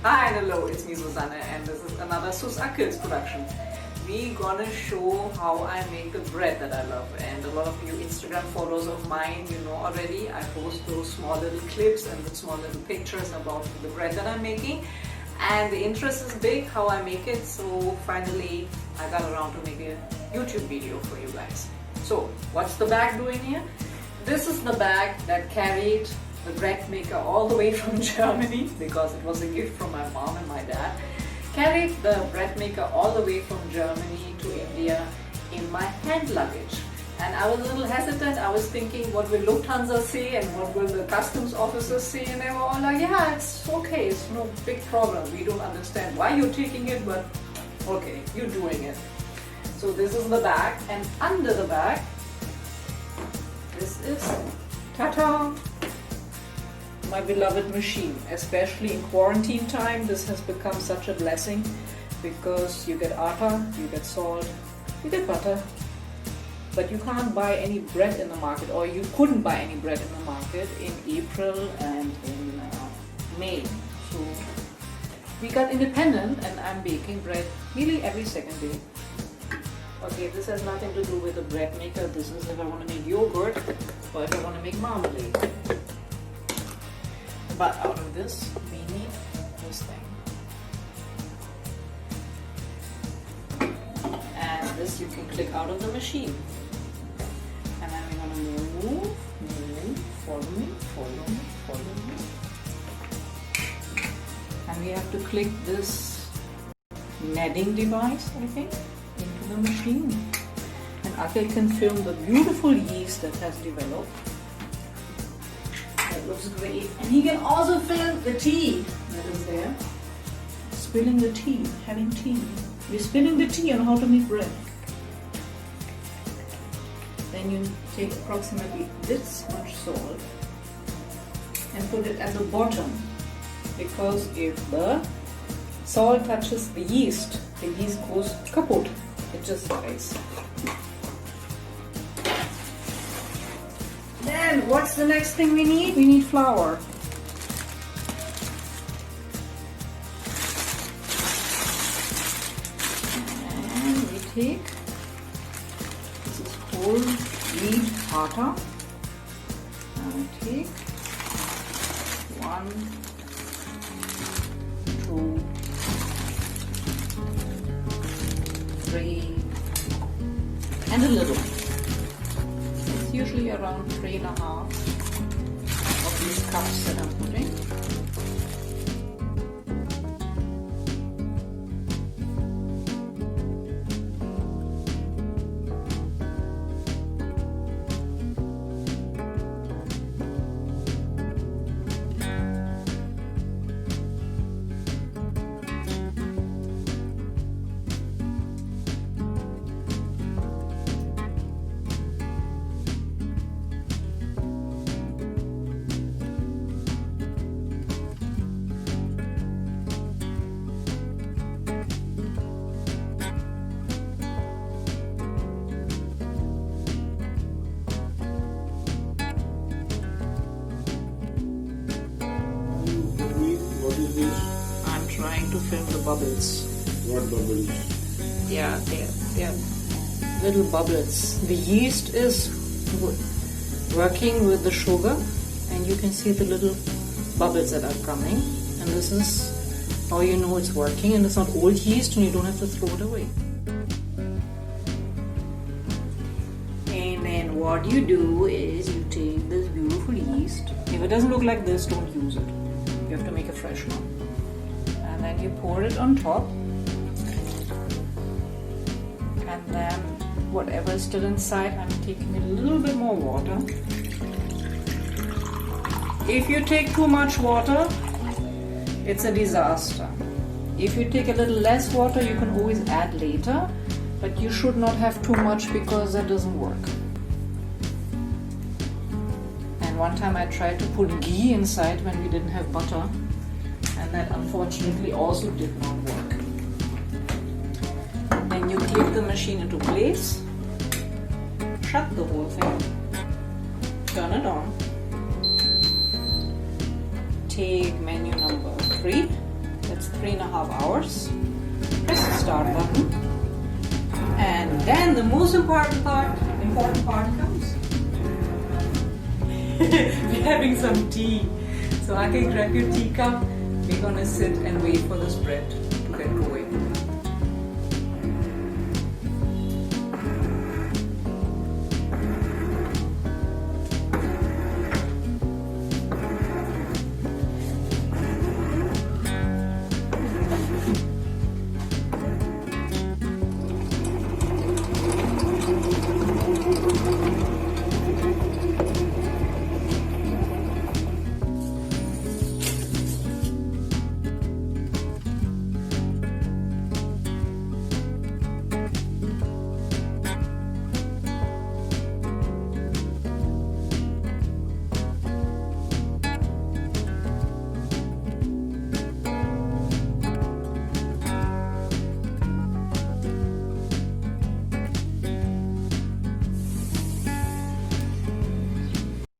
Hi, hello, it's me Suzanne and this is another Akhil's production. We're gonna show how I make the bread that I love, and a lot of you Instagram followers of mine, you know already, I post those small little clips and the small little pictures about the bread that I'm making, and the interest is big how I make it, so finally I got around to make a YouTube video for you guys. So what's the bag doing here? This is the bag that carried the Breadmaker all the way from Germany because it was a gift from my mom and my dad. Carried the Breadmaker all the way from Germany to India in my hand luggage. And I was a little hesitant. I was thinking, what will Lufthansa say and what will the customs officers say? And they were all like, yeah, it's okay, it's no big problem. We don't understand why you're taking it, but okay, you're doing it. So this is the bag, and under the bag, this is, ta-ta, my beloved machine. Especially in quarantine time, this has become such a blessing because you get atta, you get salt, you get butter, but you can't buy any bread in the market, or you couldn't buy any bread in the market in April and in May. So we got independent and I'm baking bread nearly every second day. Okay, this has nothing to do with the Breadmaker. This is if I want to make yogurt or if I want to make marmalade. But out of this, we need this thing. And this you can click out of the machine. And then we're going to move, follow me. And we have to click this kneading device, I think, into the machine. And Akhil can film the beautiful yeast that has developed. That looks great. And he can also film the tea that is there. Spilling the tea, having tea. We're spilling the tea on how to make bread. Then you take approximately this much salt and put it at the bottom, because if the salt touches the yeast goes kaput. It just dies. Then what's the next thing we need? We need flour. And we take, this is whole wheat atta. And we take 1, 2, 3, and a little. It's usually around 3.5 of these cups that I'm putting. To film the bubbles. What bubbles? Yeah, they're little bubbles. The yeast is working with the sugar, and you can see the little bubbles that are coming. And this is how you know it's working, and it's not old yeast, and you don't have to throw it away. And then what you do is you take this beautiful yeast. If it doesn't look like this, don't use it. You have to make a fresh one. And then you pour it on top, and then whatever is still inside, I'm taking a little bit more water. If you take too much water, it's a disaster. If you take a little less water, you can always add later, but you should not have too much because that doesn't work. And one time I tried to put ghee inside when we didn't have butter, and that unfortunately also did not work. Then you click the machine into place, shut the whole thing, turn it on, take menu number 3, let's 3.5 hours. Press the start button. And then the most important part comes. We're having some tea. So Akhil, grab your teacup. We're gonna sit and wait for this bread to get going.